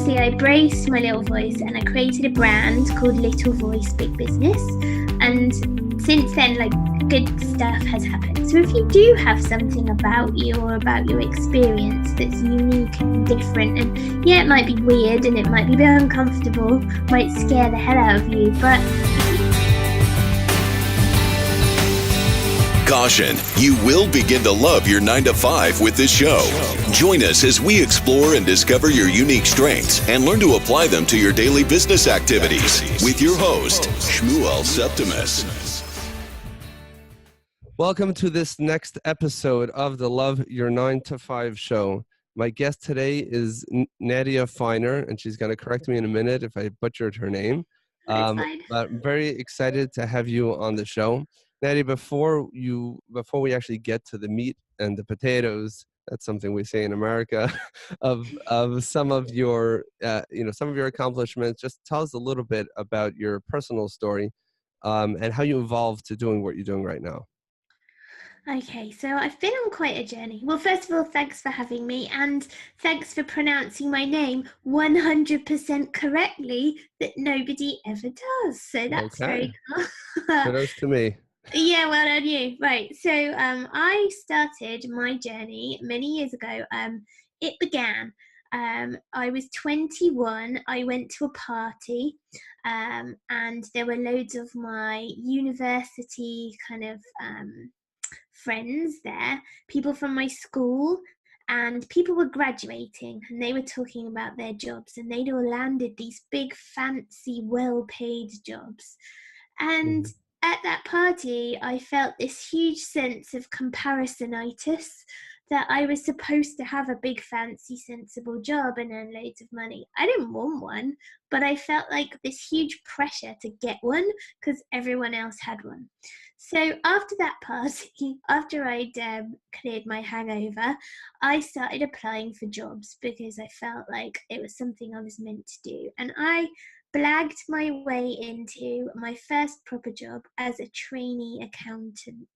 See, I braced my little voice and I created a brand called Little Voice Big Business. And since then, like, good stuff has happened. So if you do have something about you or about your experience that's unique and different, and yeah, it might be weird and it might be a bit uncomfortable, might scare the hell out of you, but Caution, you will begin to love your 9 to 5 with this show. Join us as we explore and discover your unique strengths and learn to apply them to your daily business activities with your host, Shmuel Septimus. Welcome to this next episode of the Love Your 9 to 5 show. My guest today is Nadia Finer, and she's going to correct me in a minute if I butchered her name. that's fine. But I'm very excited to have you on the show. Nadia, before we actually get to the meat and the potatoes, that's something we say in America, of some of your some of your accomplishments, just tell us a little bit about your personal story and how you evolved to doing what you're doing right now. Okay, so I've been on quite a journey. Well, first of all, thanks for having me, and thanks for pronouncing my name 100% correctly that nobody ever does. So that's very cool. Kudos to me. Yeah, well done you. Right, so I started my journey many years ago. It began, I was 21, I went to a party, and there were loads of my university kind of friends there, people from my school, and people were graduating and they were talking about their jobs, and they'd all landed these big fancy well-paid jobs. And at that party I felt this huge sense of comparisonitis, that I was supposed to have a big fancy sensible job and earn loads of money. I didn't want one, but I felt like this huge pressure to get one because everyone else had one. So after that party, after I'd cleared my hangover, I started applying for jobs because I felt like it was something I was meant to do. And I blagged my way into my first proper job as a trainee accountant.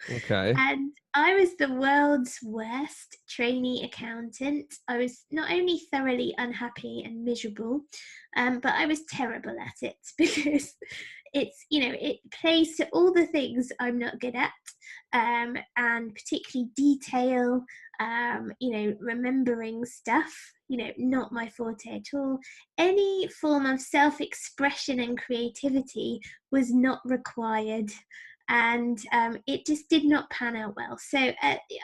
Okay. And I was the world's worst trainee accountant. I was not only thoroughly unhappy and miserable, but I was terrible at it because it plays to all the things I'm not good at, and particularly detail, remembering stuff, not my forte at all. Any form of self-expression and creativity was not required. And it just did not pan out well. So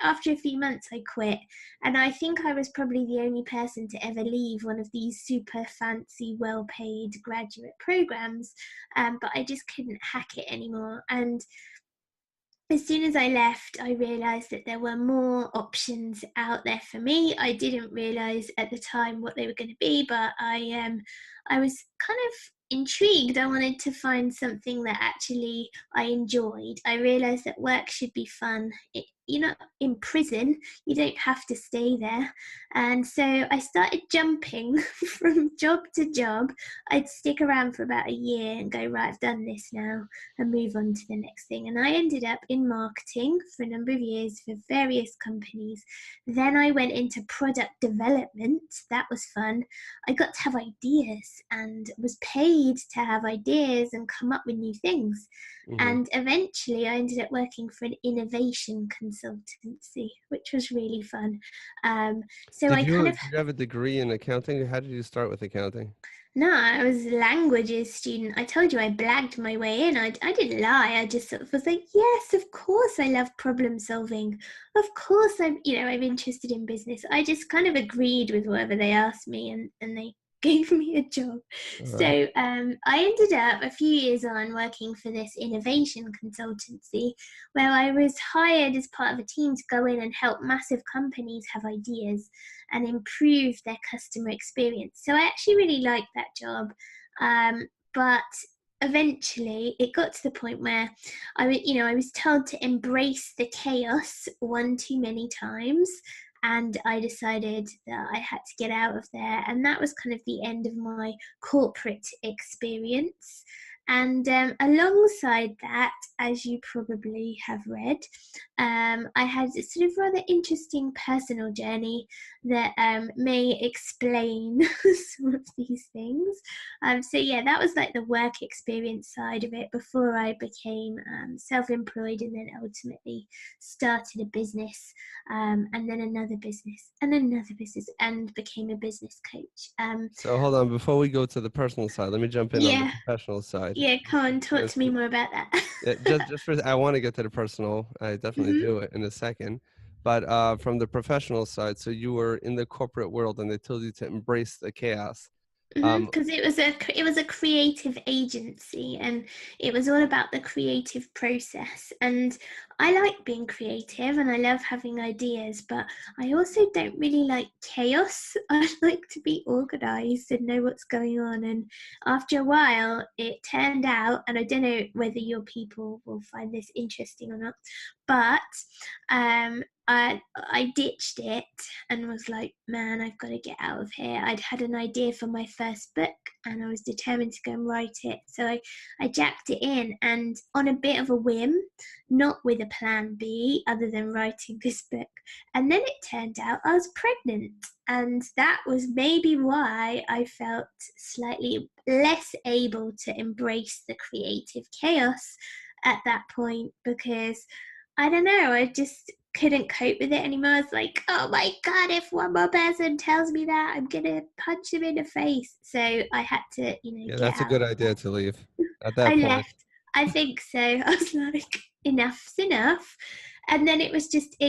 after a few months, I quit. And I think I was probably the only person to ever leave one of these super fancy, well-paid graduate programs. But I just couldn't hack it anymore. And as soon as I left, I realised that there were more options out there for me. I didn't realise at the time what they were going to be, but I was kind of intrigued. I wanted to find something that actually I enjoyed. I realised that work should be fun. You're not in prison, you don't have to stay there. And so I started jumping from job to job. I'd stick around for about a year and go, right, I've done this now, and move on to the next thing. And I ended up in marketing for a number of years for various companies. Then I went into product development. That was fun. I got to have ideas and was paid to have ideas and come up with new things. And eventually I ended up working for an innovation consultancy, which was really fun. Did you have a degree in accounting? How did you start with accounting? No, I was a languages student. I told you I blagged my way in. I didn't lie. I just sort of was like, yes, of course I love problem solving. Of course I'm interested in business. I just kind of agreed with whatever they asked me, and they gave me a job. So I ended up a few years on working for this innovation consultancy, where I was hired as part of a team to go in and help massive companies have ideas and improve their customer experience. So I actually really liked that job, but eventually it got to the point where I was told to embrace the chaos one too many times. And I decided that I had to get out of there. And that was kind of the end of my corporate experience. And alongside that, as you probably have read, I had a sort of rather interesting personal journey that may explain some of these things. So yeah, that was like the work experience side of it before I became self-employed, and then ultimately started a business, and then another business, and another business, and became a business coach. So hold on, before we go to the personal side, let me jump in on the Yeah, professional side. yeah. Come on, talk Because to me more about that. yeah, just for I want to get to the personal. I definitely hmm do it in a second. But from the professional side, so you were in the corporate world and they told you to embrace the chaos. Um, Because it was a creative agency, and it was all about the creative process. And I like being creative, and I love having ideas, but I also don't really like chaos. I like to be organized and know what's going on. And after a while, it turned out, and I don't know whether your people will find this interesting or not, but I ditched it and was like, man, I've got to get out of here. I'd had an idea for my first book, and I was determined to go and write it. So I jacked it in, and on a bit of a whim, not with a plan B other than writing this book. And then it turned out I was pregnant. And that was maybe why I felt slightly less able to embrace the creative chaos at that point, because I don't know, I just couldn't cope with it anymore. I was like, oh my God, if one more person tells me that, I'm gonna punch them in the face. So I had to, yeah, get that's a out good of idea that. to leave at I that point. left. I think so. I was like, enough's enough. And then it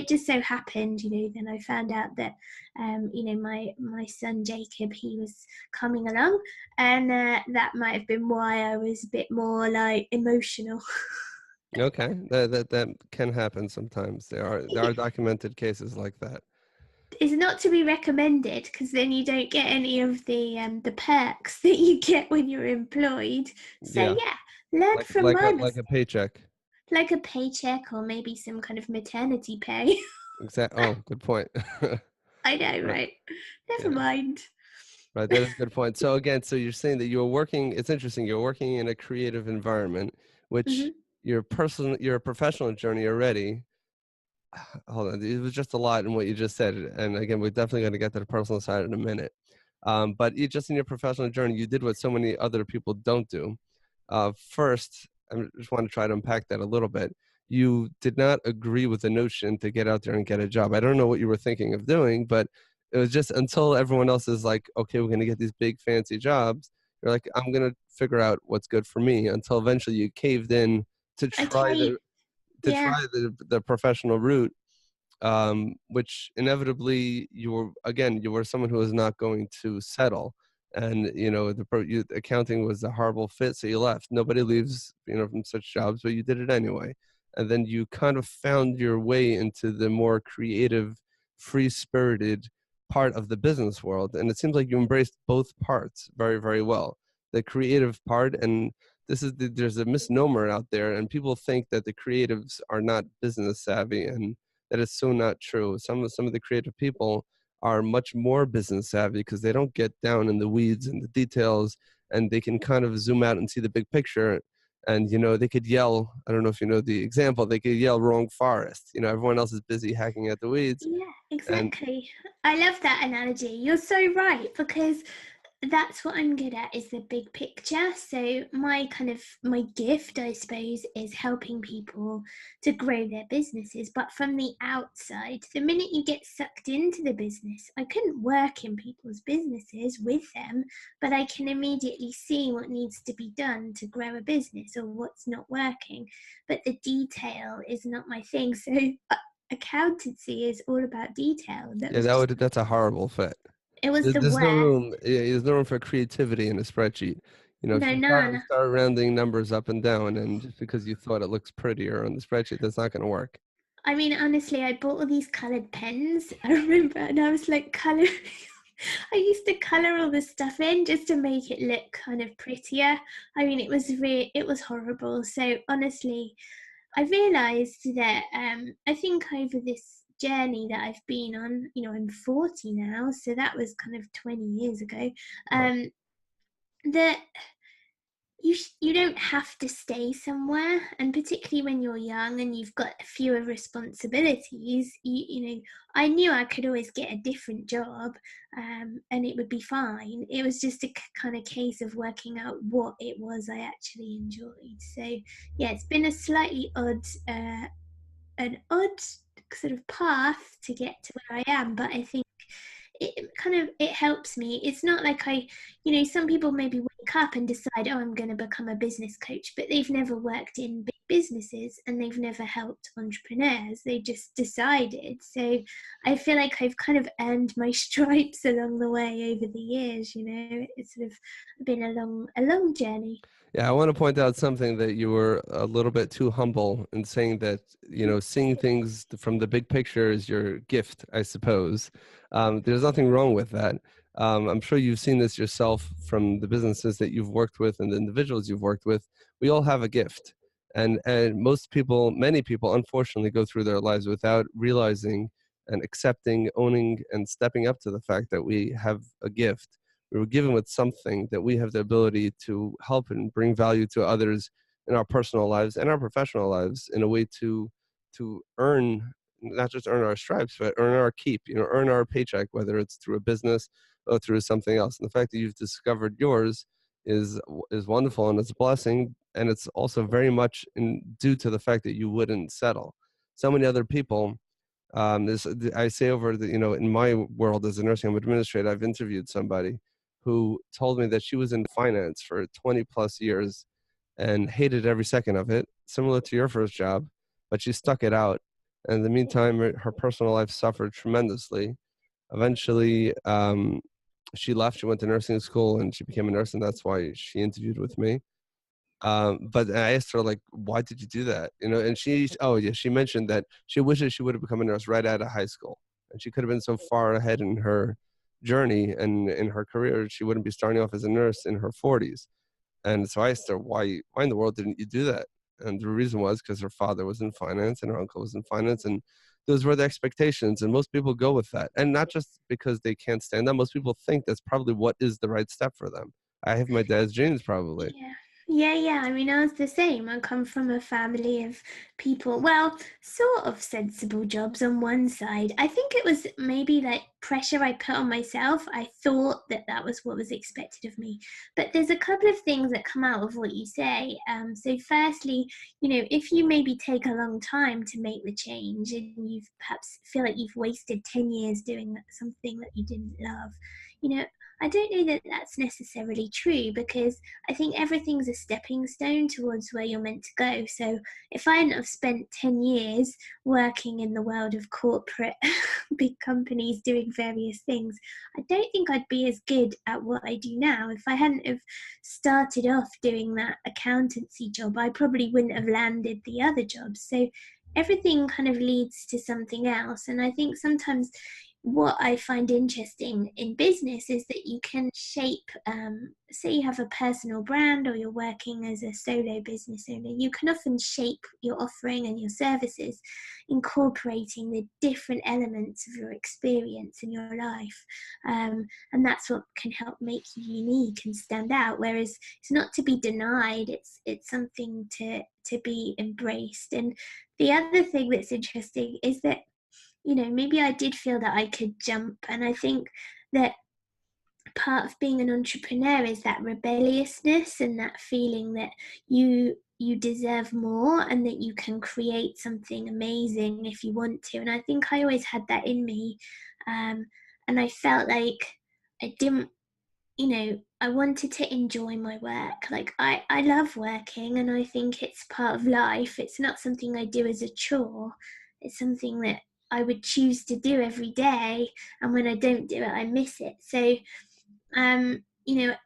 just so happened, then I found out that, my son Jacob, he was coming along, and that might have been why I was a bit more like emotional. Okay, that can happen sometimes. There are documented cases like that. Is not to be recommended, because then you don't get any of the perks that you get when you're employed. So Yeah, yeah, learn like from like my a like a mistakes, paycheck. like a paycheck or maybe some kind of maternity pay. Oh, good point. I know, Right. right? Never Yeah. mind. Right, that is a good point. So again, so you're saying that you're working, it's interesting, you're working in a creative environment, which hmm your professional journey already, hold on, it was just a lot in what you just said. And again, we're definitely going to get to the personal side in a minute. But you just in your professional journey, you did what so many other people don't do. First, I just want to try to unpack that a little bit. You did not agree with the notion to get out there and get a job. I don't know what you were thinking of doing, but it was just until everyone else is like, okay, we're going to get these big fancy jobs. You're like, I'm going to figure out what's good for me, until eventually you caved in to I try tell you, yeah, the professional route, which inevitably you were someone who was not going to settle, and accounting was a horrible fit, so you left. Nobody leaves from such jobs, but you did it anyway, and then you kind of found your way into the more creative, free spirited part of the business world, and it seems like you embraced both parts very, very well, the creative part. And there's a misnomer out there, and people think that the creatives are not business savvy, and that is so not true. Some of the creative people are much more business savvy because they don't get down in the weeds and the details, and they can kind of zoom out and see the big picture. And they could yell. I don't know if you know the example. They could yell "wrong forest." Everyone else is busy hacking at the weeds, yeah, and exactly. I love that analogy. You're so right, because that's what I'm good at, is the big picture. So my gift, I suppose, is helping people to grow their businesses, but from the outside. The minute you get sucked into the business, I couldn't work in people's businesses with them, but I can immediately see what needs to be done to grow a business or what's not working. But the detail is not my thing. So accountancy is all about detail. That yeah, was just, that's a horrible fit. it was the There's no worst. room. Yeah, there's no room for creativity in a spreadsheet. If No, you none. start rounding numbers up and down, and just because you thought it looks prettier on the spreadsheet, that's not going to work. I mean, honestly, I bought all these colored pens. I remember, and I was like, color. I used to color all this stuff in just to make it look kind of prettier. I mean, it was horrible. So honestly, I realized that I think over this journey that I've been on, I'm 40 now, so that was kind of 20 years ago. Wow. Um, that you don't have to stay somewhere, and particularly when you're young and you've got fewer responsibilities, I knew I could always get a different job, and it would be fine. It was just a kind of case of working out what it was I actually enjoyed. So yeah, it's been a slightly an odd sort of path to get to where I am, but I think it helps me. It's not like some people maybe wake up and decide, oh, I'm going to become a business coach, but they've never worked in big businesses and they've never helped entrepreneurs. They just decided. So I feel like I've kind of earned my stripes along the way over the years. It's sort of been a long journey. Yeah, I want to point out something that you were a little bit too humble in saying that, seeing things from the big picture is your gift, I suppose. There's nothing wrong with that. I'm sure you've seen this yourself from the businesses that you've worked with and the individuals you've worked with. We all have a gift. And most people, many people, unfortunately, go through their lives without realizing and accepting, owning, and stepping up to the fact that we have a gift. We were given with something that we have the ability to help and bring value to others in our personal lives and our professional lives in a way to earn, not just earn our stripes, but earn our keep, earn our paycheck, whether it's through a business or through something else. And the fact that you've discovered yours is wonderful, and it's a blessing, and it's also very much due to the fact that you wouldn't settle. So many other people, I say over in my world as a nursing home administrator, I've interviewed somebody who told me that she was in finance for 20 plus years and hated every second of it, similar to your first job, but she stuck it out. And in the meantime, her personal life suffered tremendously. Eventually, she left, she went to nursing school and she became a nurse, and that's why she interviewed with me. But I asked her, like, why did you do that? And she mentioned that she wishes she would have become a nurse right out of high school. And she could have been so far ahead in her journey and in her career, she wouldn't be starting off as a nurse in her 40s. And so I asked her, why in the world didn't you do that? And the reason was because her father was in finance and her uncle was in finance, and those were the expectations. And most people go with that. And not just because they can't stand that. Most people think that's probably what is the right step for them. I have my dad's genes, probably. Yeah. Yeah. I mean, I was the same. I come from a family of people, well, sort of sensible jobs on one side. I think it was maybe like pressure I put on myself. I thought that that was what was expected of me. But there's a couple of things that come out of what you say. So, firstly, if you maybe take a long time to make the change and you've perhaps feel like you've wasted 10 years doing something that you didn't love, I don't know that that's necessarily true, because I think everything's a stepping stone towards where you're meant to go. So if I hadn't have spent 10 years working in the world of corporate big companies doing various things, I don't think I'd be as good at what I do now. If I hadn't have started off doing that accountancy job, I probably wouldn't have landed the other jobs. So everything kind of leads to something else. And I think sometimes what I find interesting in business is that you can shape, say you have a personal brand or you're working as a solo business owner, you can often shape your offering and your services, incorporating the different elements of your experience in your life. And that's what can help make you unique and stand out. Whereas it's not to be denied, it's something to be embraced. And the other thing that's interesting is that maybe I did feel that I could jump. And I think that part of being an entrepreneur is that rebelliousness and that feeling that you deserve more and that you can create something amazing if you want to. And I think I always had that in me. And I felt like I didn't, I wanted to enjoy my work. Like I love working and I think it's part of life. It's not something I do as a chore. It's something that I would choose to do every day. And when I don't do it, I miss it. So,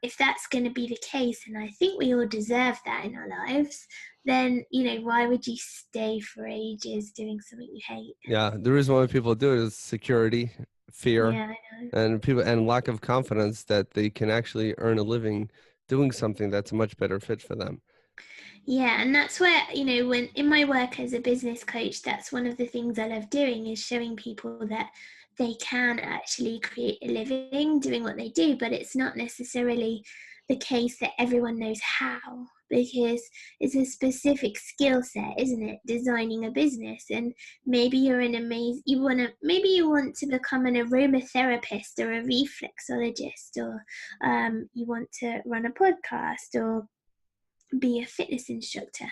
if that's going to be the case, and I think we all deserve that in our lives, then, why would you stay for ages doing something you hate? Yeah, the reason why people do it is security, fear, Yeah, I know. and lack of confidence that they can actually earn a living doing something that's a much better fit for them. Yeah, and that's where, when in my work as a business coach, that's one of the things I love doing, is showing people that they can actually create a living doing what they do, but it's not necessarily the case that everyone knows how, because it's a specific skill set, isn't it? Designing a business, and maybe you're an amazing. Maybe you want to become an aromatherapist or a reflexologist, or you want to run a podcast or be a fitness instructor.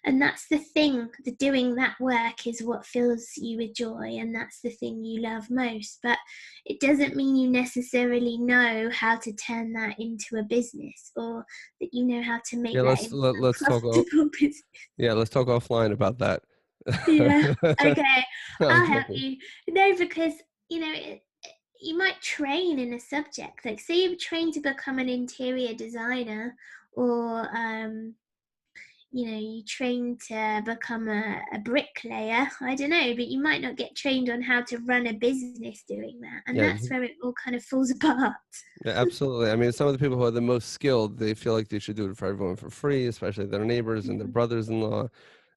And that's the thing, the doing that work is what fills you with joy, and that's the thing you love most. But it doesn't mean you necessarily know how to turn that into a business, or that you know how to make Yeah, that into a let's talk. profitable business. Yeah, let's talk offline about that. Yeah, okay, No, I'm I'll help joking. you. No, because you might train in a subject, like say you train to become an interior designer, or you train to become a bricklayer. I don't know, but you might not get trained on how to run a business doing that. And Yeah, that's where it all kind of falls apart. yeah, absolutely. I mean, some of the people who are the most skilled, they feel like they should do it for everyone for free, especially their neighbors and their Mhm. brothers-in-law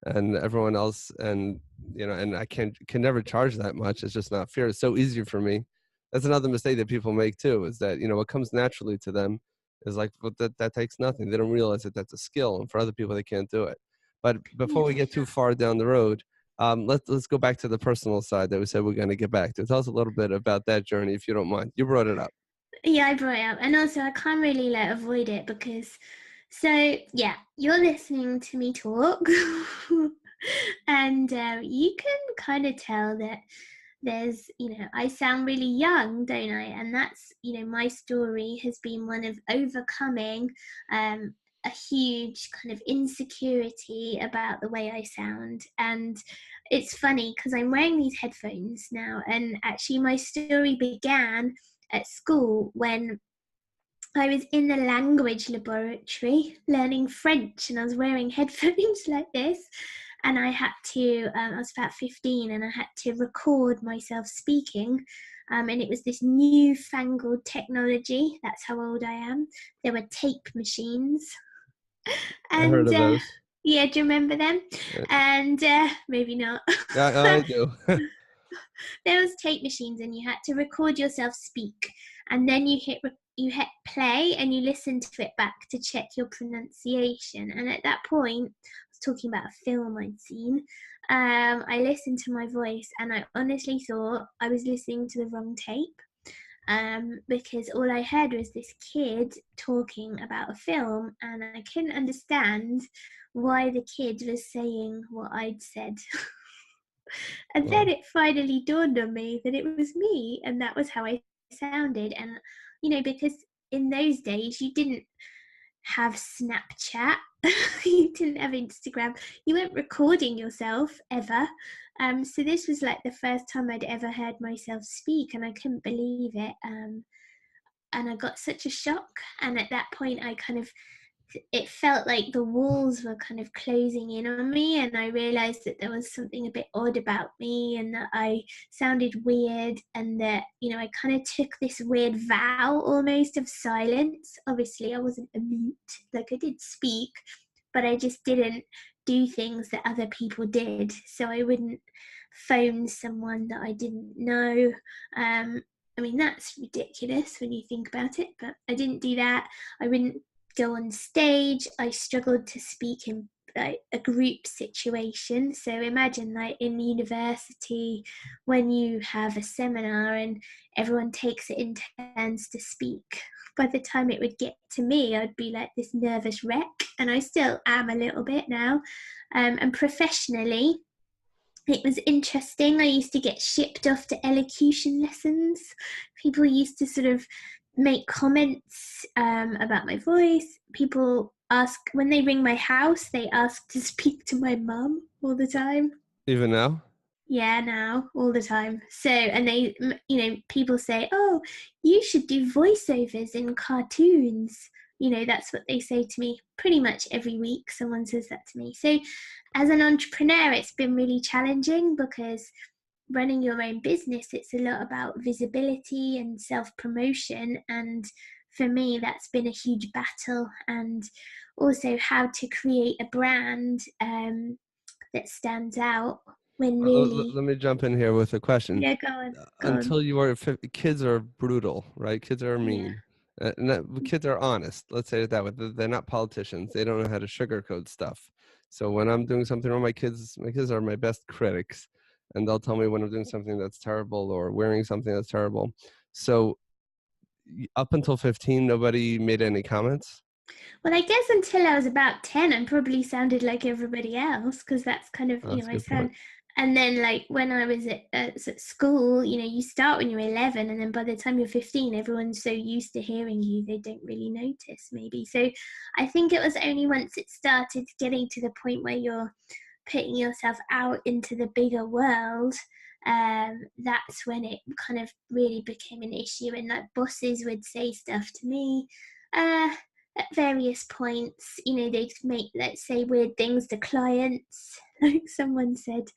and everyone else. And and I can never charge that much. It's just not fair. It's so easy for me. That's another mistake that people make too, is that what comes naturally to them is like, well, that takes nothing. They don't realize that that's a skill, and for other people, they can't do it. But Yeah, before we for get too sure. far down the road, let's go back to the personal side that we said we're going to get back to. Tell us a little bit about that journey, if you don't mind. You brought it up. Yeah, I brought it up. And also, I can't really avoid it because, so yeah, you're listening to me talk, and you can kind of tell that I sound really young, don't I? And that's, my story has been one of overcoming a huge kind of insecurity about the way I sound. And it's funny because I'm wearing these headphones now, and actually, my story began at school when I was in the language laboratory learning French, and I was wearing headphones like this. And I had to, I was about 15, and I had to record myself speaking. And it was this newfangled technology. That's how old I am. There were tape machines. I heard And of those. yeah, do you remember them? Uh, And maybe not. I do. There was tape machines, and you had to record yourself speak, and then you hit play and you listen to it back to check your pronunciation. And at that point, I was talking about a film I'd seen. I listened to my voice, and I honestly thought I was listening to the wrong tape, because all I heard was this kid talking about a film, and I couldn't understand why the kid was saying what I'd said. And then Well, it finally dawned on me that it was me, and that was how I sounded. And, because in those days you didn't have Snapchat, you didn't have Instagram, you weren't recording yourself ever. So this was like the first time I'd ever heard myself speak, and I couldn't believe it. And I got such a shock. And at that point, it felt like the walls were kind of closing in on me, and I realized that there was something a bit odd about me, and that I sounded weird, and that I kind of took this weird vow almost of silence. Obviously I wasn't a mute, like I did speak, but I just didn't do things that other people did. So I wouldn't phone someone that I didn't know. I mean, that's ridiculous when you think about it, but I didn't do that. I wouldn't go on stage. I struggled to speak in like a group situation. So imagine, like, in university when you have a seminar and everyone takes it in turns to speak. By the time it would get to me, I'd be like this nervous wreck, and I still am a little bit now. And professionally, it was interesting. I used to get shipped off to elocution lessons. People used to sort of make comments about my voice. People ask, when they ring my house, they ask to speak to my mum all the time. even now? Yeah, now, all the time. So, and people say, oh, you should do voiceovers in cartoons. That's what they say to me pretty much every week. Someone says that to me. So, as an entrepreneur, it's been really challenging because running your own business, it's a lot about visibility and self-promotion. And for me, that's been a huge battle. And also how to create a brand that stands out when really. Let me jump in here with a question. Yeah, go on, go on. Until you were kids are brutal, right? Kids are Yeah, mean. And kids are honest. Let's say it that way. They're not politicians. They don't know how to sugarcoat stuff. So when I'm doing something wrong, my kids are my best critics, and they'll tell me when I'm doing something that's terrible or wearing something that's terrible. So up until 15, nobody made any comments. Well, I guess until I was about 10, I probably sounded like everybody else because that's kind of, Oh, that's a I good point. sound. And then, like, when I was at school, you start when you're 11, and then by the time you're 15, everyone's so used to hearing you, they don't really notice, maybe. So I think it was only once it started getting to the point where you're putting yourself out into the bigger world, that's when it kind of really became an issue. And like bosses would say stuff to me at various points. They'd make, let's say, weird things to clients. Like someone said,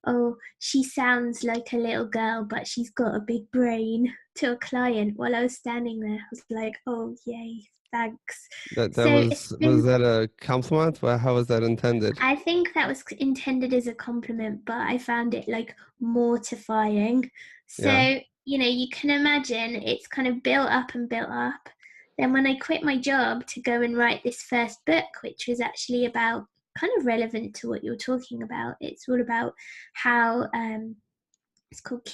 "Oh, she sounds like a little girl, but she's got a big brain," to a client while I was standing there. I was like, "Oh, yay, thanks." That So it's was been that a compliment? Well, how was that intended? I think that was intended as a compliment, but I found it like mortifying. Yeah. So, you can imagine it's kind of built up and built up. Then, when I quit my job to go and write this first book, which was actually about kind of relevant to what you're talking about, it's all about how it's called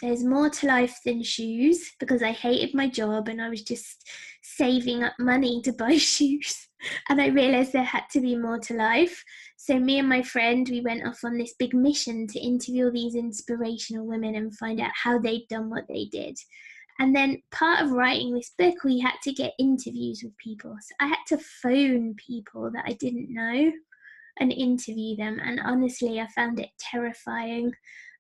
There's More to Life Than Shoes, because I hated my job and I was just saving up money to buy shoes, and I realized there had to be more to life. So me and my friend, we went off on this big mission to interview these inspirational women and find out how they'd done what they did. And then part of writing this book, we had to get interviews with people, so I had to phone people that I didn't know and interview them. And honestly, I found it terrifying.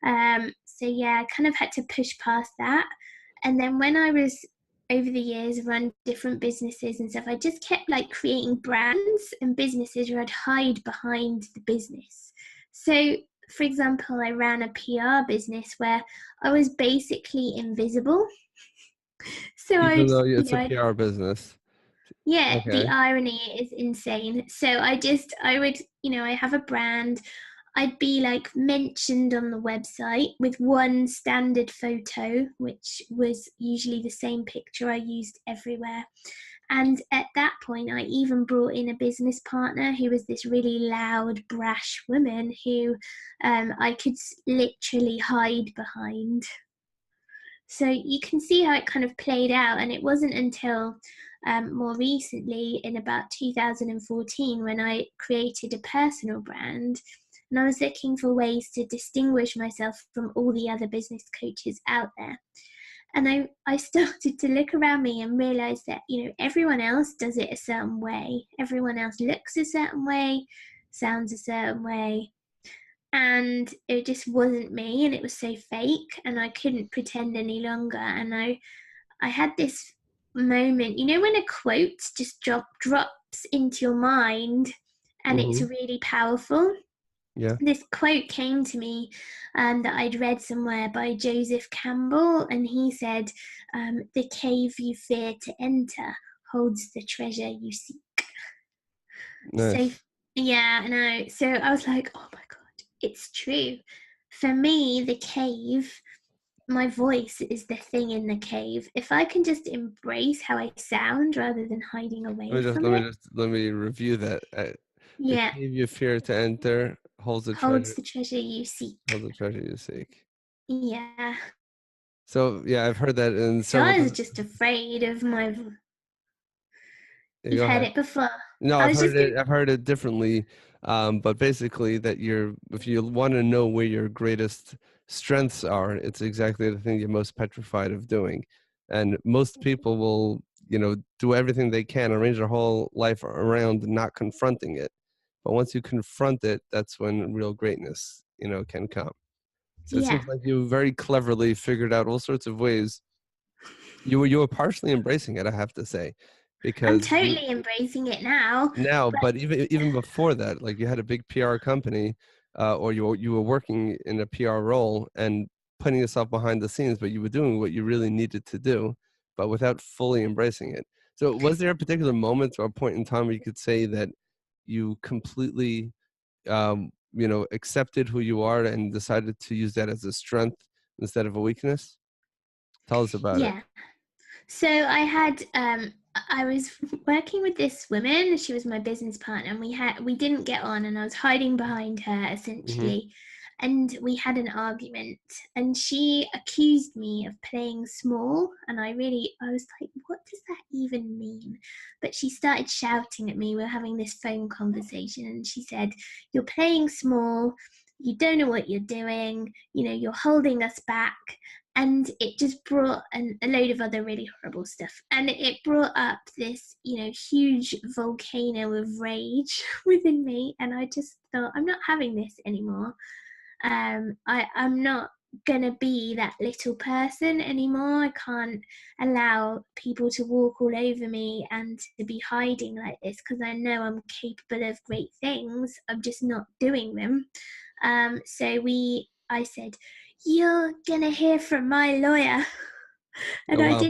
So yeah, I kind of had to push past that. And then when I was over the years run different businesses and stuff, I just kept like creating brands and businesses where I'd hide behind the business. So for example, I ran a PR business where I was basically invisible. So Even I'd, though you it's know, a I'd PR business. yeah, the Okay. irony is insane. So I would, I have a brand. I'd be like mentioned on the website with one standard photo, which was usually the same picture I used everywhere. And at that point, I even brought in a business partner who was this really loud, brash woman who I could literally hide behind. So you can see how it kind of played out. And it wasn't until more recently, in about 2014, when I created a personal brand. And I was looking for ways to distinguish myself from all the other business coaches out there. And I started to look around me and realize that, everyone else does it a certain way. Everyone else looks a certain way, sounds a certain way, and it just wasn't me, and it was so fake, and I couldn't pretend any longer. And I had this moment, when a quote just drops into your mind and it's Mm-hmm. really powerful. Yeah. This quote came to me that I'd read somewhere by Joseph Campbell, and he said, "The cave you fear to enter holds the treasure you seek." So, Nice. yeah, I know. So I was like, oh my God, it's true. For me, the cave, my voice is the thing in the cave. If I can just embrace how I sound rather than hiding away from it, Let me review that. The yeah, cave you fear to enter holds the treasure you seek. holds the treasure you seek. Yeah. So yeah, I've heard that in So several I was different. just afraid of my. Yeah, You've go heard ahead. it before. No, I was just going to. I've heard it differently, but basically that if you want to know where your greatest strengths are, it's exactly the thing you're most petrified of doing. And most people will, do everything they can, arrange their whole life around not confronting it. But once you confront it, that's when real greatness, can come. So it Yeah, seems like you very cleverly figured out all sorts of ways. You were partially embracing it, I have to say, I'm because totally embracing it now. now, But but even before that, like you had a big PR company, or you were working in a PR role and putting yourself behind the scenes, but you were doing what you really needed to do, but without fully embracing it. So, was there a particular moment or a point in time where you could say that you completely, accepted who you are and decided to use that as a strength instead of a weakness? Tell us about it. yeah. So I was working with this woman. She was my business partner, and we didn't get on, and I was hiding behind her Hmm. essentially. And we had an argument, and she accused me of playing small, and I was like, what does that even mean? But she started shouting at me. We were having this phone conversation, and she said, "You're playing small. You don't know what you're doing. You're holding us back." And it just brought a load of other really horrible stuff, and it brought up this huge volcano of rage within me, and I just thought, I'm not having this anymore. I'm not gonna be that little person anymore. I can't allow people to walk all over me and to be hiding like this, because I know I'm capable of great things. I'm just not doing them. I said, "You're gonna hear from my lawyer." And Oh, wow.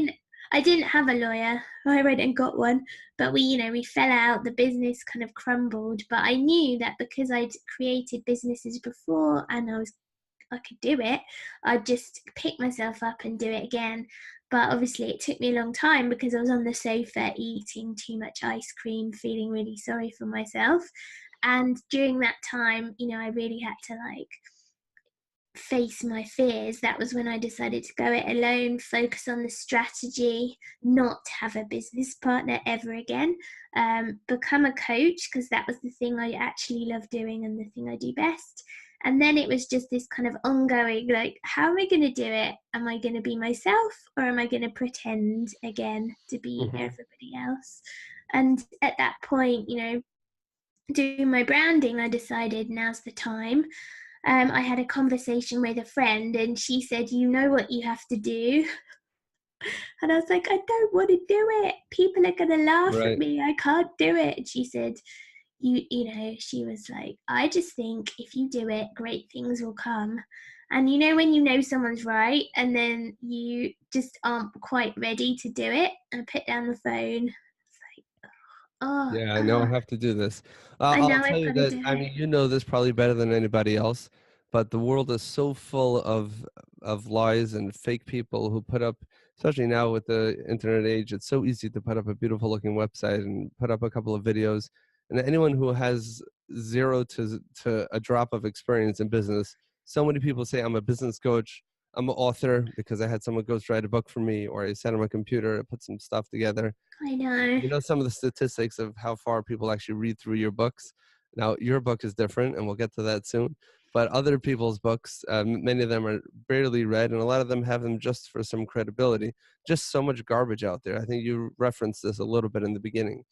I didn't have a lawyer. I went and got one, but we fell out. The business kind of crumbled. But I knew that because I'd created businesses before and I could do it, I'd just pick myself up and do it again. But obviously, it took me a long time because I was on the sofa eating too much ice cream, feeling really sorry for myself. And during that time, I really had to face my fears. That was when I decided to go it alone, focus on the strategy, not have a business partner ever again, become a coach, because that was the thing I actually love doing and the thing I do best. And then it was just this kind of ongoing, like, how am I going to do it? Am I going to be myself, or am I going to pretend again to be Hmm. everybody else? And at that point, doing my branding, I decided now's the time. I had a conversation with a friend, and she said, "You know what you have to do." And I was like, "I don't want to do it. People are going to laugh at Right. me. I can't do it." And she said, she was like, "I just think if you do it, great things will come." And when someone's right, and then you just aren't quite ready to do it, and I put down the phone. It's like, oh, Yeah, I know I oh, have to do this. I I'll know tell I've you got to that, do I it. mean, you know this probably better than anybody else, but the world is so full of lies and fake people who put up, especially now with the internet age, it's so easy to put up a beautiful looking website and put up a couple of videos. And anyone who has zero to a drop of experience in business, so many people say, I'm a business coach, I'm an author because I had someone ghostwrite a book for me, or I sat on my computer, put some stuff together. I know. You know some of the statistics of how far people actually read through your books. Now, your book is different, and we'll get to that soon. But other people's books, many of them are barely read, and a lot of them have them just for some credibility. Just so much garbage out there. I think you referenced this a little bit in the beginning.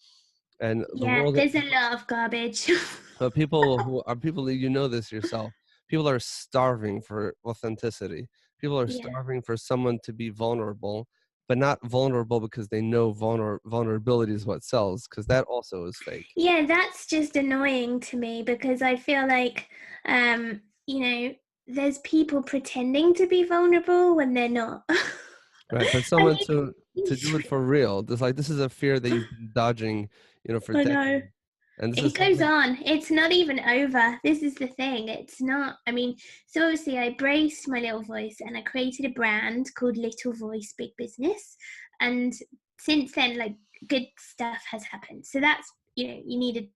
And the Yeah, world, there's a lot of garbage. but people who are people, you know this yourself. People are starving for authenticity. People are Yeah. starving for someone to be vulnerable, but not vulnerable because they know vulnerability is what sells, because that also is fake. Yeah, that's just annoying to me, because I feel like, um, you know, there's people pretending to be vulnerable when they're not. Right, but I someone to do it mean, for real. This is a fear that you've been dodging, for I know. decades, and this It is goes something. on. It's not even over. This is the thing. It's not, I mean, so obviously I braced my little voice and I created a brand called Little Voice Big Business. And since then, like, good stuff has happened. So that's, you needed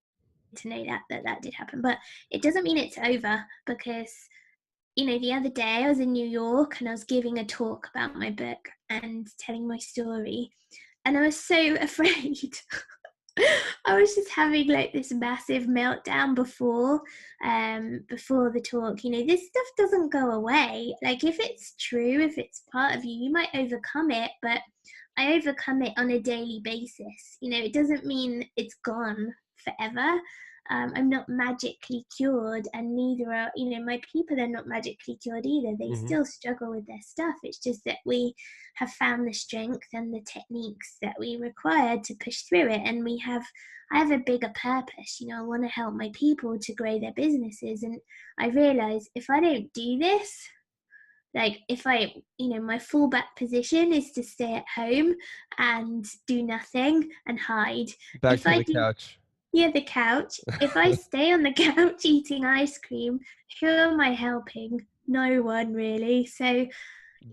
to know that did happen. But it doesn't mean it's over, because the other day I was in New York and I was giving a talk about my book and telling my story, and I was so afraid. I was just having like this massive meltdown before the talk. This stuff doesn't go away. Like, if it's true, if it's part of you, you might overcome it, but I overcome it on a daily basis. It doesn't mean it's gone forever. I'm not magically cured, and neither are, my people are not magically cured either. They Hmm. still struggle with their stuff. It's just that we have found the strength and the techniques that we require to push through it. And I have a bigger purpose. I want to help my people to grow their businesses. And I realize if I don't do this, like, if I, my fallback position is to stay at home and do nothing and hide. Back If to I the do, couch. yeah, the couch. If I stay on the couch eating ice cream, who am I helping? No one, really. So,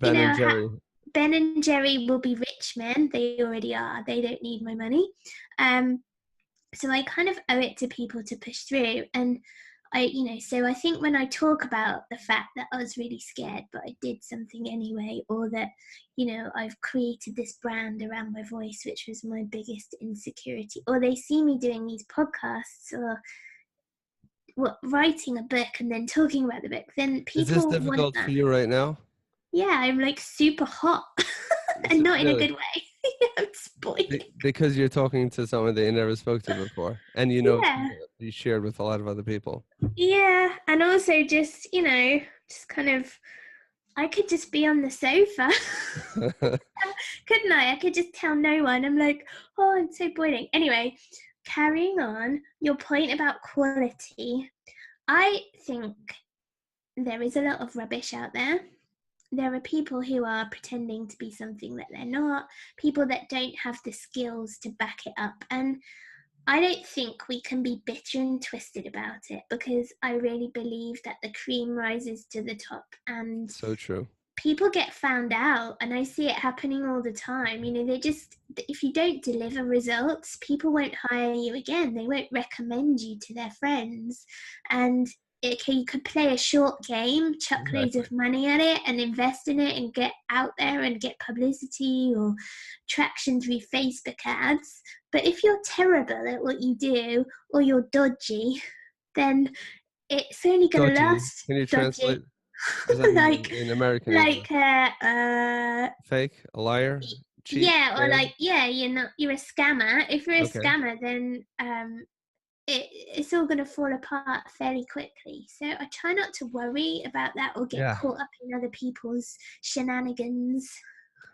Ben and I Jerry. Ben and Jerry will be rich men. They already are. They don't need my money. So I kind of owe it to people to push through. And so I think when I talk about the fact that I was really scared, but I did something anyway, or that, I've created this brand around my voice, which was my biggest insecurity, or they see me doing these podcasts, or writing a book and then talking about the book, then Is this people want difficult for that. you right now? Yeah, I'm like super hot and not in a Really? good way. I'm spoiling. Because you're talking to someone that you never spoke to before, and Yeah. people that you shared with a lot of other people. Yeah. And also just, just kind of, I could just be on the sofa. Couldn't I? I could just tell no one. I'm like, oh, I'm so boiling. Anyway, carrying on your point about quality, I think there is a lot of rubbish out there. There are people who are pretending to be something that they're not, people that don't have the skills to back it up. And I don't think we can be bitter and twisted about it, because I really believe that the cream rises to the top, and So true. people get found out, and I see it happening all the time. They just, if you don't deliver results, people won't hire you again. They won't recommend you to their friends. And you could play a short game, chuck loads Exactly. of money at it and invest in it and get out there and get publicity or traction through Facebook ads. But if you're terrible at what you do, or you're dodgy, then it's only going to Dodgy. last. Can you translate? Dodgy. What does that mean like in American English? like uh Fake, a liar, cheat, yeah, or scam. like, yeah, you're a scammer. If you're a Okay. scammer, then it's all going to fall apart fairly quickly. So I try not to worry about that or get Yeah. caught up in other people's shenanigans.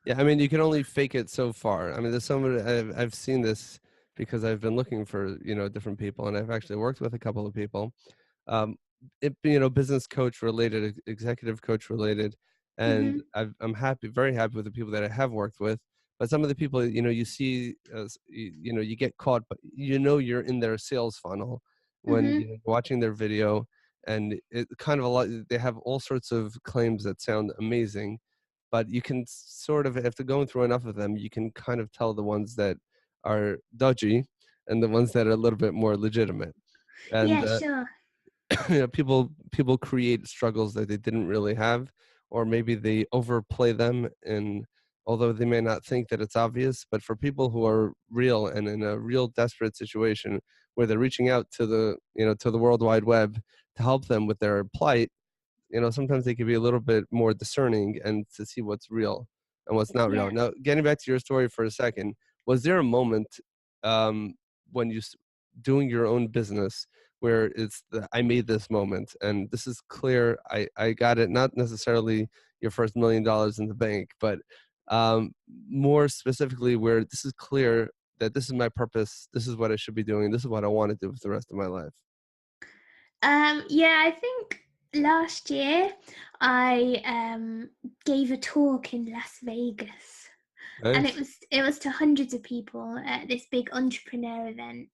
Yeah, I mean, you can only fake it so far. I mean, there's so many. I've seen this because I've been looking for different people, and I've actually worked with a couple of people. Um, business coach related, executive coach related, and Hmm. I'm happy, very happy with the people that I have worked with. But some of the people, you see, you get caught, but you're in their sales funnel when Hmm. you're watching their video, and it kind of a lot. They have all sorts of claims that sound amazing, but you can sort of, after going through enough of them, you can kind of tell the ones that are dodgy and the ones that are a little bit more legitimate. And Yeah, sure. people create struggles that they didn't really have, or maybe they overplay them, and although they may not think that it's obvious, but for people who are real and in a real desperate situation where they're reaching out to the World Wide Web to help them with their plight, sometimes they can be a little bit more discerning and to see what's real and what's not real. Yeah. Now, getting back to your story for a second, was there a moment um, when doing your own business where it's I made this moment and this is clear, I got it, not necessarily your first $1 million in the bank, but um, more specifically where this is clear that this is my purpose, this is what I should be doing, this is what I want to do with the rest of my life? Yeah, I think last year I gave a talk in Las Vegas, and it Nice. was it was to hundreds of people at this big entrepreneur event.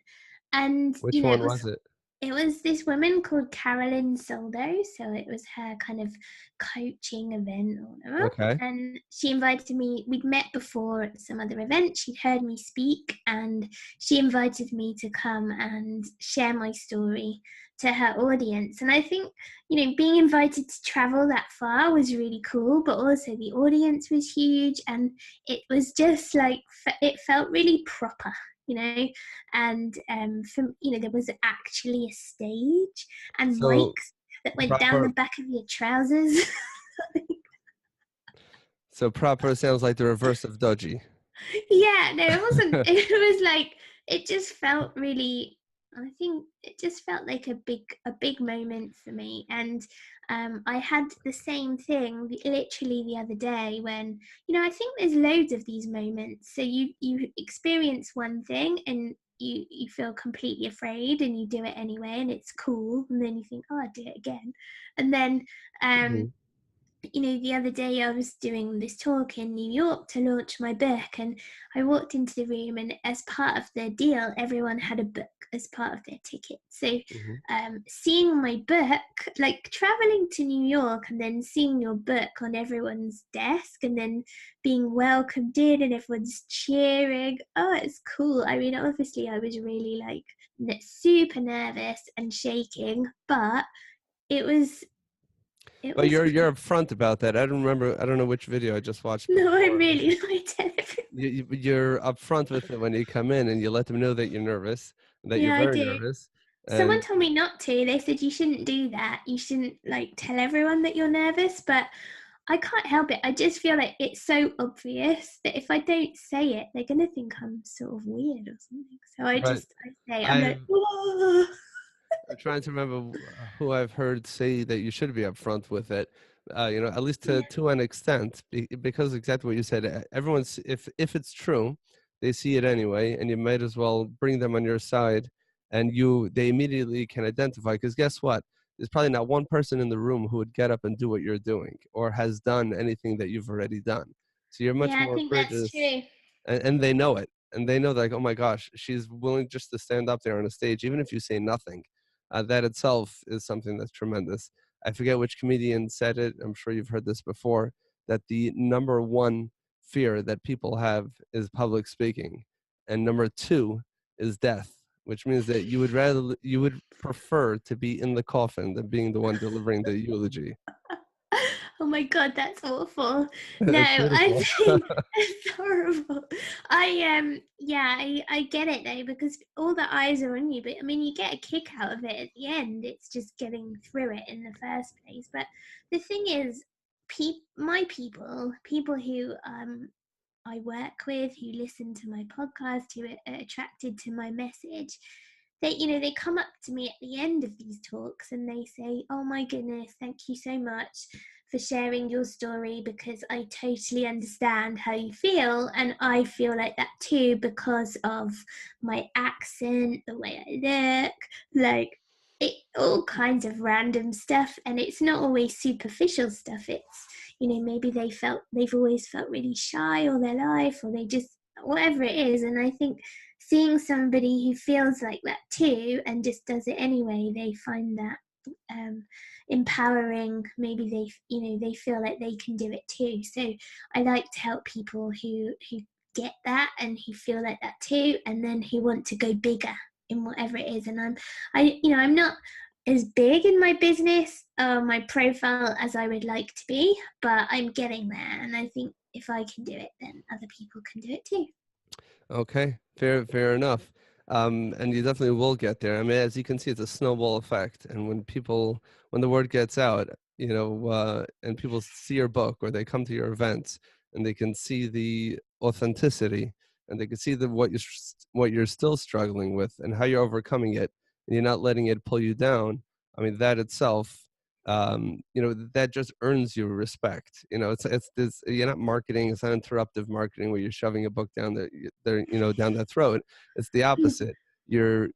And Which one it was was it? it was this woman called Carolyn Soldo, so it was her kind of coaching event or whatever. Okay. And she invited me. We'd met before at some other event. She'd heard me speak, and she invited me to come and share my story to her audience. And I think, being invited to travel that far was really cool, but also the audience was huge, and it was just like, it felt really proper, and there was actually a stage and So mics that went down the proper back of your trousers. So proper sounds like the reverse of dodgy. Yeah, no, it wasn't. It was like, it just felt really, I think it just felt like a big moment for me. And I had the same thing literally the other day when, I think there's loads of these moments. So you experience one thing and you feel completely afraid and you do it anyway and it's cool, and then you think, oh, I'll do it again. And then um Mhm. the other day I was doing this talk in New York to launch my book, and I walked into the room, and as part of the deal, everyone had a book as part of their ticket. So, Hmm. seeing my book, like traveling to New York and then seeing your book on everyone's desk, and then being welcomed in, and everyone's cheering. Oh, it's cool. I mean, obviously, I was really like super nervous and shaking, but it was it But was you're upfront about that. I don't remember. I don't know which video I just watched No, I'm before. really I tell everyone. You're upfront with it when you come in, and you let them know that you're nervous, that you're Yeah, I very do. nervous, Someone and told me not to. They said you shouldn't do that. You shouldn't like tell everyone that you're nervous, but I can't help it. I just feel like it's so obvious that if I don't say it, they're gonna think I'm sort of weird or something. So but I say I'm like, I've whoa. I'm trying to remember who I've heard say that you should be upfront with it. At least Yeah, to an extent, because exactly what you said. Everyone's if it's true, they see it anyway, and you might as well bring them on your side, and they immediately can identify. Because guess what? There's probably not one person in the room who would get up and do what you're doing or has done anything that you've already done. So you're much yeah, I more think that's courageous, true. and they know it, and they know like, oh my gosh, she's willing just to stand up there on a stage, even if you say nothing. That itself is something that's tremendous. I forget which comedian said it. I'm sure you've heard this before, that the number one fear that people have is public speaking, and number two is death, which means that you would prefer to be in the coffin than being the one delivering the eulogy. Oh my god, that's awful. No, It's I beautiful. think it's horrible. I get it though, because all the eyes are on you, but I mean you get a kick out of it at the end. It's just getting through it in the first place. But the thing is, my people who I work with, who listen to my podcast, who are attracted to my message, they come up to me at the end of these talks and they say, "Oh my goodness, thank you so much for sharing your story, because I totally understand how you feel, and I feel like that too because of my accent, the way I look, like all kinds of random stuff, and it's not always superficial stuff. It's maybe they've always felt really shy all their life, or they just whatever it is. And I think seeing somebody who feels like that too and just does it anyway, they find that empowering. Maybe they feel like they can do it too. So I like to help people who get that and who feel like that too, and then who want to go bigger in whatever it is. And I'm not as big in my business, my profile, as I would like to be, but I'm getting there. And I think if I can do it, then other people can do it too. Okay, fair enough. And you definitely will get there. I mean, as you can see, it's a snowball effect. And when the word gets out, and people see your book or they come to your events and they can see the authenticity and they can see what you're still struggling with and how you're overcoming it and you're not letting it pull you down. I mean, that itself, that just earns you respect. It's this, you're not marketing. It's not interruptive marketing where you're shoving a book down down their throat. It's the opposite. You're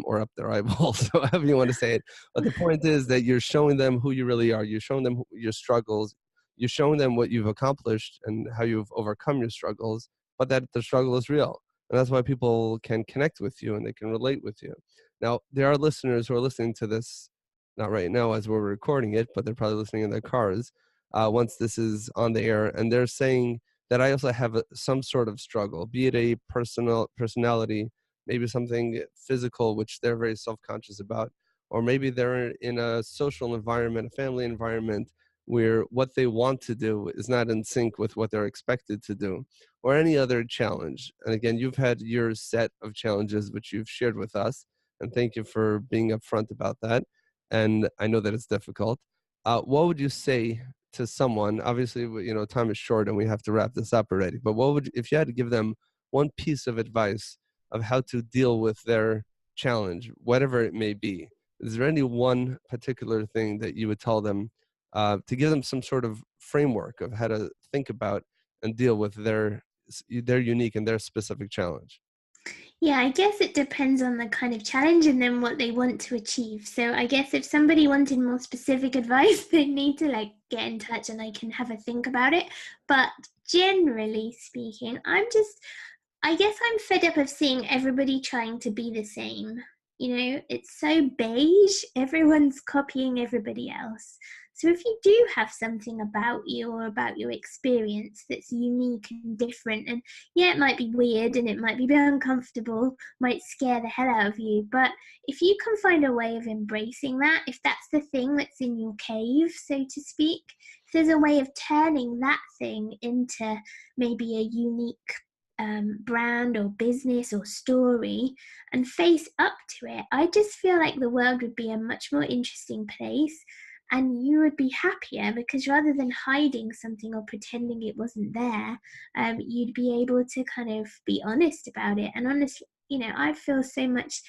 or up their eyeballs, however you want to say it. But the point is that you're showing them who you really are. You're showing them your struggles. You're showing them what you've accomplished and how you've overcome your struggles, but that the struggle is real. And that's why people can connect with you and they can relate with you. Now, there are listeners who are listening to this, not right now as we're recording it, but they're probably listening in their cars once this is on the air. And they're saying that I also have some sort of struggle, be it a personality, maybe something physical, which they're very self-conscious about, or maybe they're in a social environment, a family environment, where what they want to do is not in sync with what they're expected to do, or any other challenge. And again, you've had your set of challenges, which you've shared with us. And thank you for being upfront about that. And I know that it's difficult. What would you say to someone? Obviously, time is short and we have to wrap this up already. But if you had to give them one piece of advice of how to deal with their challenge, whatever it may be, is there any one particular thing that you would tell them to give them some sort of framework of how to think about and deal with their unique and their specific challenge? Yeah, I guess it depends on the kind of challenge and then what they want to achieve. So I guess if somebody wanted more specific advice, they need to like get in touch and I can have a think about it. But generally speaking, I guess I'm fed up of seeing everybody trying to be the same. You know, it's so beige, everyone's copying everybody else. So if you do have something about you or about your experience that's unique and different, and yeah, it might be weird and it might be a bit uncomfortable, might scare the hell out of you, but if you can find a way of embracing that, if that's the thing that's in your cave, so to speak, if there's a way of turning that thing into maybe a unique brand or business or story and face up to it, I just feel like the world would be a much more interesting place and you would be happier because rather than hiding something or pretending it wasn't there, you'd be able to kind of be honest about it. And honestly, you know, I feel so much.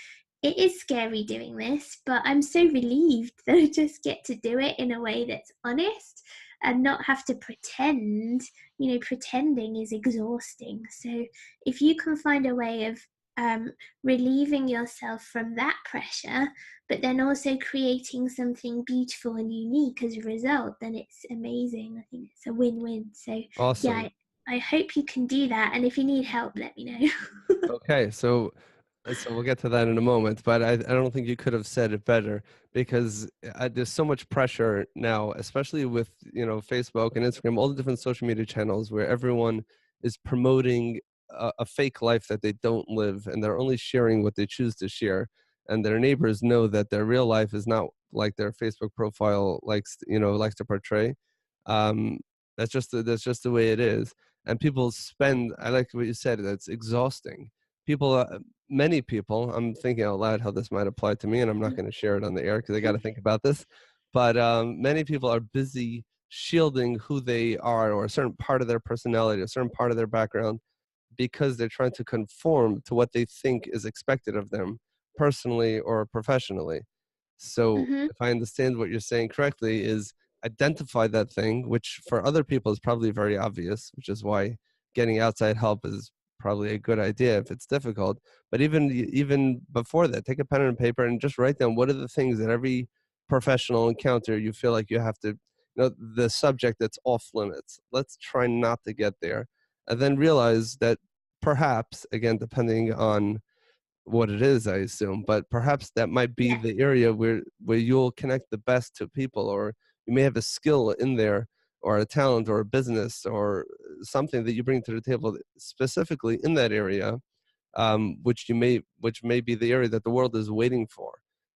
It is scary doing this, but I'm so relieved that I just get to do it in a way that's honest and not have to pretend. You know, pretending is exhausting. So if you can find a way of um, relieving yourself from that pressure, but then also creating something beautiful and unique as a result, then it's amazing. I think it's a win-win. So yeah, Awesome. I hope you can do that. And if you need help, let me know. Okay, so we'll get to that in a moment, but I don't think you could have said it better because there's so much pressure now, especially with Facebook and Instagram, all the different social media channels where everyone is promoting a fake life that they don't live, and they're only sharing what they choose to share, and their neighbors know that their real life is not like their Facebook profile likes to portray. Um, that's just the way it is, and people spend. I like what you said. That's exhausting people many people, I'm thinking out loud how this might apply to me, and I'm not going to share it on the air because I got to think about this, but many people are busy shielding who they are or a certain part of their personality, a certain part of their background, because they're trying to conform to what they think is expected of them personally or professionally. So Hmm. if I understand what you're saying correctly, is identify that thing, which for other people is probably very obvious, which is why getting outside help is probably a good idea if it's difficult. But even before that, take a pen and paper and just write down what are the things that every professional encounter you feel like you have to, the subject that's off limits. Let's try not to get there, and then realize that perhaps, again, depending on what it is, I assume, but perhaps that might be Yeah. the area where you'll connect the best to people, or you may have a skill in there, or a talent, or a business, or something that you bring to the table specifically in that area, which may be the area that the world is waiting for.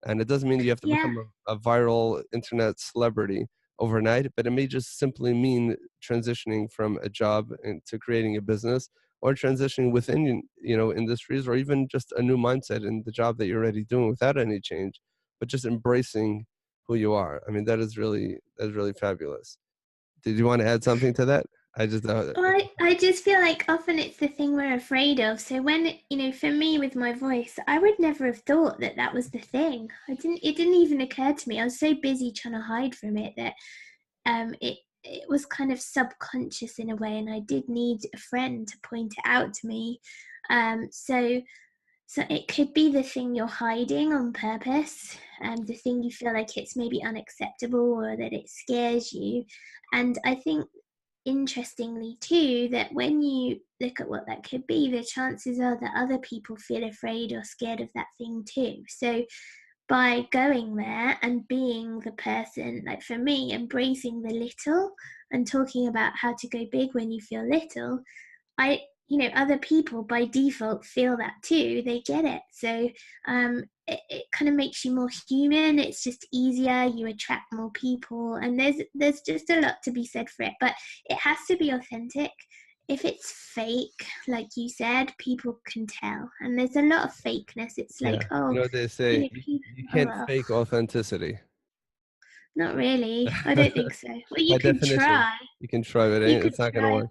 And it doesn't mean you have to Yeah. become a viral internet celebrity overnight, but it may just simply mean transitioning from a job into creating a business, or transitioning within industries, or even just a new mindset in the job that you're already doing without any change, but just embracing who you are. I mean, that's really fabulous. Did you want to add something to that? I just Well, I just feel like often it's the thing we're afraid of. So when, you know, for me with my voice, I would never have thought that that was the thing. It didn't even occur to me. I was so busy trying to hide from it that it was kind of subconscious in a way, and I did need a friend to point it out to me. So it could be the thing you're hiding on purpose, the thing you feel like it's maybe unacceptable or that it scares you. And I think interestingly too that when you look at what that could be, the chances are that other people feel afraid or scared of that thing too. So by going there and being the person, like for me, embracing the little and talking about how to go big when you feel little, I, you know, other people by default feel that too. They get it. So it kind of makes you more human. It's just easier. You attract more people, and there's just a lot to be said for it. But it has to be authentic. If it's fake, like you said, people can tell, and there's a lot of fakeness. It's yeah, like, oh, what they you say, know, people, you oh can't well, fake authenticity. not really. I don't think so. Well, By you could definition, try. you can try, but You could it's not going to try. work.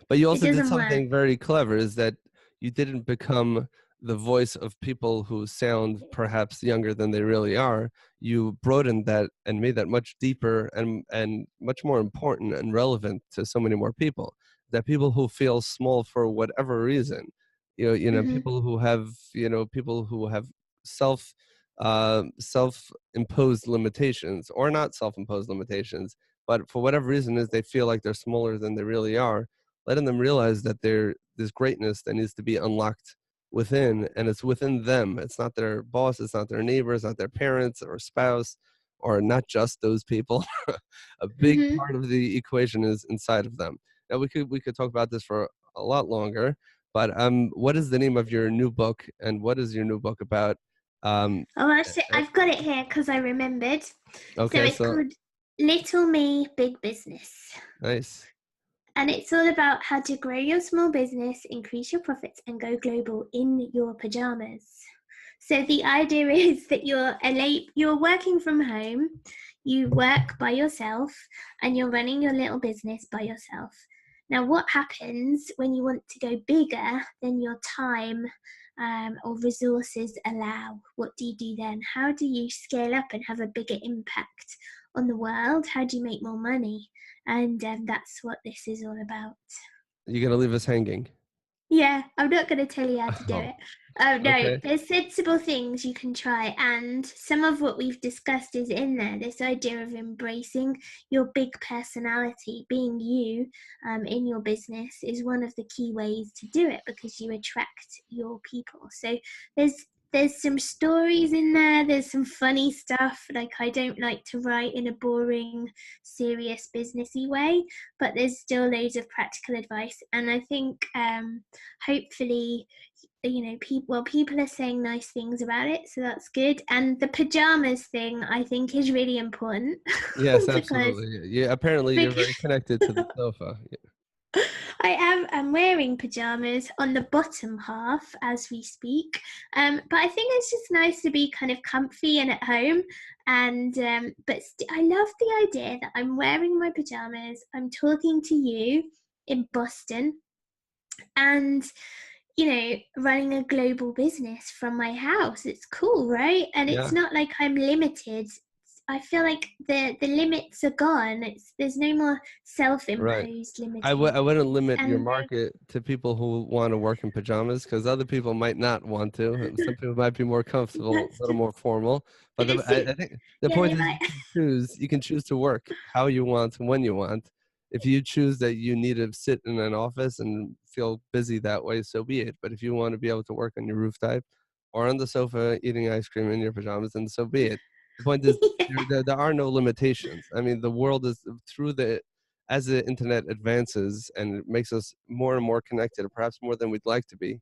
But you It also did doesn't work. something very clever, is that you didn't become the voice of people who sound perhaps younger than they really are. You broadened that and made that much deeper and much more important and relevant to so many more people. That people who feel small for whatever reason, Mhm. people who have, self self-imposed limitations, or not self-imposed limitations, but for whatever reason is they feel like they're smaller than they really are, letting them realize that there's greatness that needs to be unlocked within, and it's within them. It's not their boss, it's not their neighbors, not their parents or spouse, or not just those people. A big Mhm. part of the equation is inside of them. Now we could talk about this for a lot longer, but what is the name of your new book, and what is your new book about? Um, Oh, actually, uh, I've got it here because I remembered. So okay, it's so called Little Me, Big Business. nice. And it's all about how to grow your small business, increase your profits, and go global in your pajamas. So the idea is that you're working from home, you work by yourself, and you're running your little business by yourself. Now, what happens when you want to go bigger than your time or resources allow? What do you do then? How do you scale up and have a bigger impact on the world? How do you make more money? And that's what this is all about. You're gonna leave us hanging. Yeah, I'm not going to tell you how to do Oh, it. Oh, no, okay. there's sensible things you can try, and some of what we've discussed is in there. This idea of embracing your big personality, being you in your business, is one of the key ways to do it because you attract your people. So there's there's some stories in there. There's some funny stuff. Like, I don't like to write in a boring, serious, businessy way, but there's still loads of practical advice. And I think hopefully, people are saying nice things about it, so that's good. And the pajamas thing, I think, is really important Yes, because absolutely. Yeah, apparently you're because very connected to the sofa. I'm wearing pajamas on the bottom half as we speak. But I think it's just nice to be kind of comfy and at home. And I love the idea that I'm wearing my pajamas. I'm talking to you in Boston, and running a global business from my house. It's cool, right? And it's Yeah. not like I'm limited. I feel like the limits are gone. There's no more Right. self-imposed I limiting. wouldn't limit your And market to people who want to work in pajamas, because other people might not want to. Some people might be more comfortable, a that's little more just formal. But it is I think the yeah, point they is might. you can choose to work how you want, when you want. If you choose that you need to sit in an office and feel busy that way, so be it. But if you want to be able to work on your rooftop or on the sofa eating ice cream in your pajamas, then so be it. The point is there are no limitations. I mean, the world is through the as the internet advances and it makes us more and more connected, or perhaps more than we'd like to be,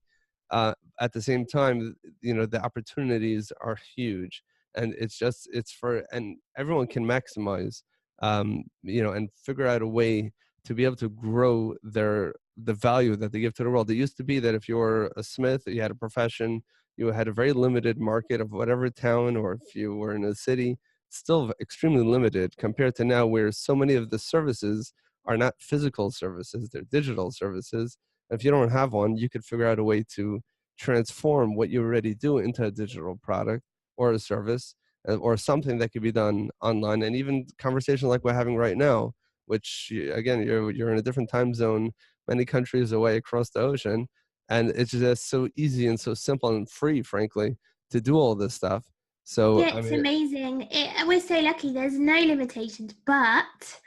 at the same time, the opportunities are huge, and and everyone can maximize, and figure out a way to be able to grow the value that they give to the world. It used to be that if you were a smith, you had a profession, you had a very limited market of whatever town, or if you were in a city, still extremely limited compared to now, where so many of the services are not physical services, they're digital services. If you don't have one, you could figure out a way to transform what you already do into a digital product or a service, or something that could be done online. And even conversations like we're having right now, which again, you're in a different time zone, many countries away across the ocean, and it's just so easy and so simple and free, frankly, to do all this stuff. So Yeah, I it's mean, amazing. We're so lucky. There's no limitations, but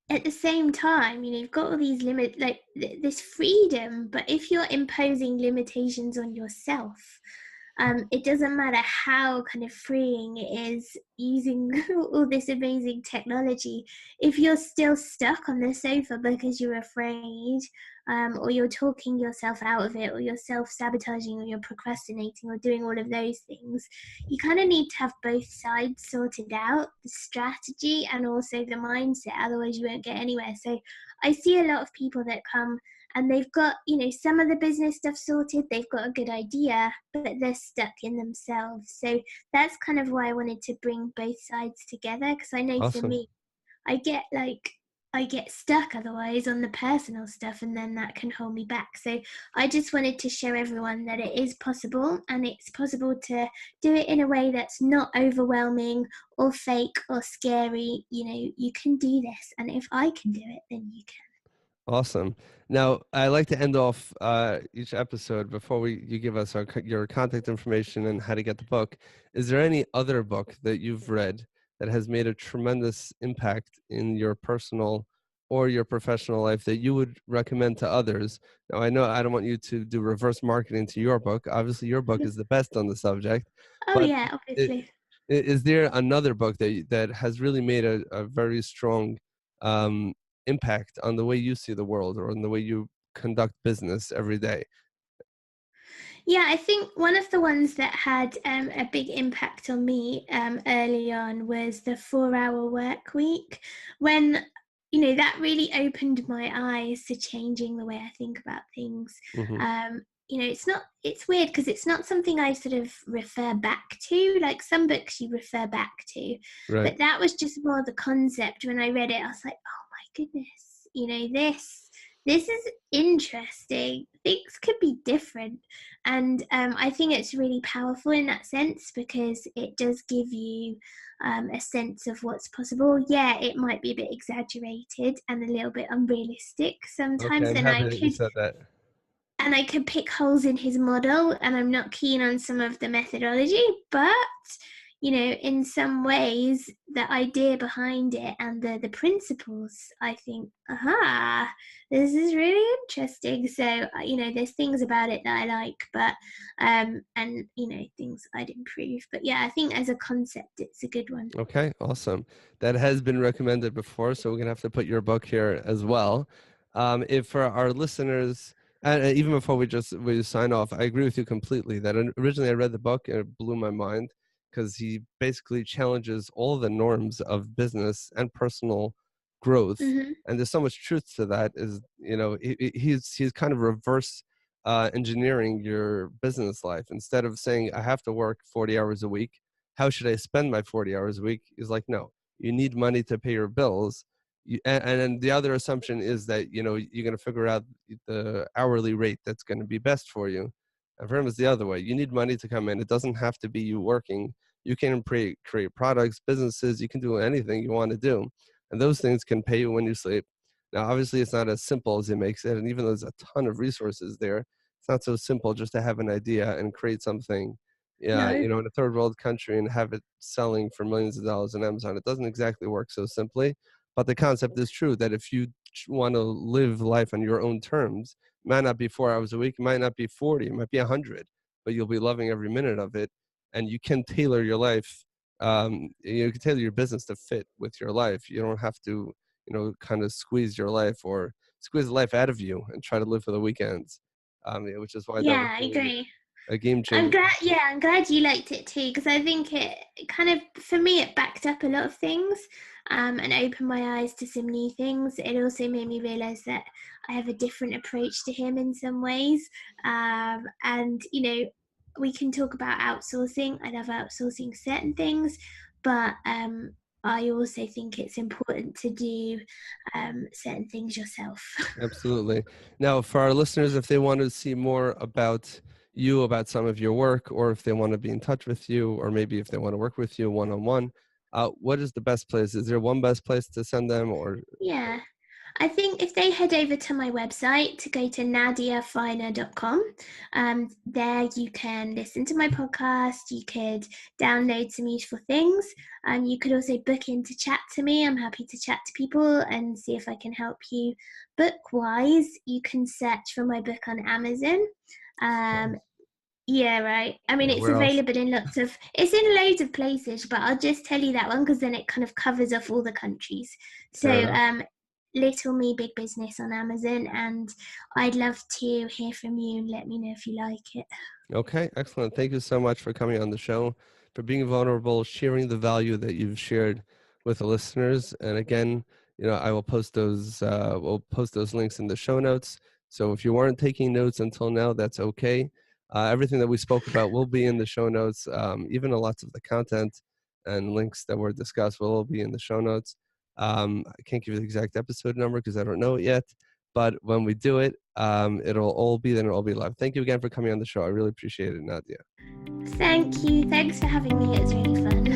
at the same time, you've got all these this freedom. But if you're imposing limitations on yourself, it doesn't matter how kind of freeing it is using all this amazing technology. If you're still stuck on the sofa because you're afraid, or you're talking yourself out of it, or you're self-sabotaging, or you're procrastinating, or doing all of those things, you kind of need to have both sides sorted out, the strategy and also the mindset, otherwise you won't get anywhere. So I see a lot of people that come and they've got some of the business stuff sorted, they've got a good idea, but they're stuck in themselves. So that's kind of why I wanted to bring both sides together, because I know for awesome. me, I get stuck otherwise on the personal stuff, and then that can hold me back. So I just wanted to show everyone that it is possible, and it's possible to do it in a way that's not overwhelming or fake or scary. You can do this, and if I can do it, then you can. Awesome. Now, I like to end off each episode before you give us your contact information and how to get the book. Is there any other book that you've read that has made a tremendous impact in your personal or your professional life that you would recommend to others? Now, I know I don't want you to do reverse marketing to your book. Obviously, your book is the best on the subject, Oh but yeah, i- obviously. is there another book that has really made a very strong um, impact on the way you see the world or on the way you conduct business every day? Yeah, I think one of the ones that had a big impact on me early on was the 4 Hour Work Week, when, that really opened my eyes to changing the way I think about things. Hmm. It's weird because it's not something I sort of refer back to, like some books you refer back to, Right. but that was just more the concept. When I read it, I was like, oh my goodness, this is interesting. Things could be different. And I think it's really powerful in that sense because it does give you a sense of what's possible. Yeah, it might be a bit exaggerated and a little bit unrealistic Okay, sometimes, I'm happy that you said that. and I could pick holes in his model, and I'm not keen on some of the methodology, but in some ways, the idea behind it and the principles, I think, aha, this is really interesting. So, there's things about it that I like, but and things I'd improve. But yeah, I think as a concept, it's a good one. Okay, awesome. That has been recommended before, so we're gonna have to put your book here as well. If for our listeners, and even before we sign off, I agree with you completely that originally I read the book and it blew my mind because he basically challenges all the norms of business and personal growth, Hmm. and there's so much truth to that. Is he's kind of reverse engineering your business life. Instead of saying I have to work 40 hours a week, how should I spend my 40 hours a week? Is like, no, you need money to pay your bills. And then the other assumption is that, you're going to figure out the hourly rate that's going to be best for you. And for him, it's the other way. You need money to come in. It doesn't have to be you working. You can create products, businesses. You can do anything you want to do. And those things can pay you when you sleep. Now, obviously, it's not as simple as it makes it. And even though there's a ton of resources there, it's not so simple just to have an idea and create something, yeah, No. in a third world country and have it selling for millions of dollars on Amazon. It doesn't exactly work so simply, but the concept is true that if you want to live life on your own terms, it might not be 4 hours a week, it might not be 40, it might be 100, but you'll be loving every minute of it. And you can tailor your life. You can tailor your business to fit with your life. You don't have to, kind of squeeze your life or squeeze life out of you and try to live for the weekends. Which is why that was Yeah, I really agree. a game I'm changer. glad, yeah, I'm glad you liked it too, because I think it kind of, for me, it backed up a lot of things, and opened my eyes to some new things. It also made me realize that I have a different approach to him in some ways. And, we can talk about outsourcing. I love outsourcing certain things, but I also think it's important to do certain things yourself. Absolutely. Now, for our listeners, if they want to see more about you, about some of your work, or if they want to be in touch with you, or maybe if they want to work with you one-on-one, what is the best place? Is there one best place to send them, or? Yeah. I think if they head over to my website to go to nadiafiner.com, there you can listen to my podcast, you could download some useful things, and you could also book in to chat to me. I'm happy to chat to people and see if I can help you. Book-wise, you can search for my book on Amazon. Um, Nice. yeah, right. I mean, Yeah, it's where else? available in it's in loads of places, but I'll just tell you that one because then it kind of covers off all the countries. So, Fair enough. Little Me Big Business on Amazon, and I'd love to hear from you and let me know if you like it. Okay, excellent. Thank you so much for coming on the show, for being vulnerable, sharing the value that you've shared with the listeners. And again, I will post those. We'll post those links in the show notes. So if you weren't taking notes until now, that's okay. Everything that we spoke about will be in the show notes. Even lots of the content and links that were discussed will all be in the show notes. I can't give you the exact episode number because I don't know it yet. But when we do it, it'll all be then. It'll all be live. Thank you again for coming on the show. I really appreciate it, Nadia. Thank you. Thanks for having me. It's really fun.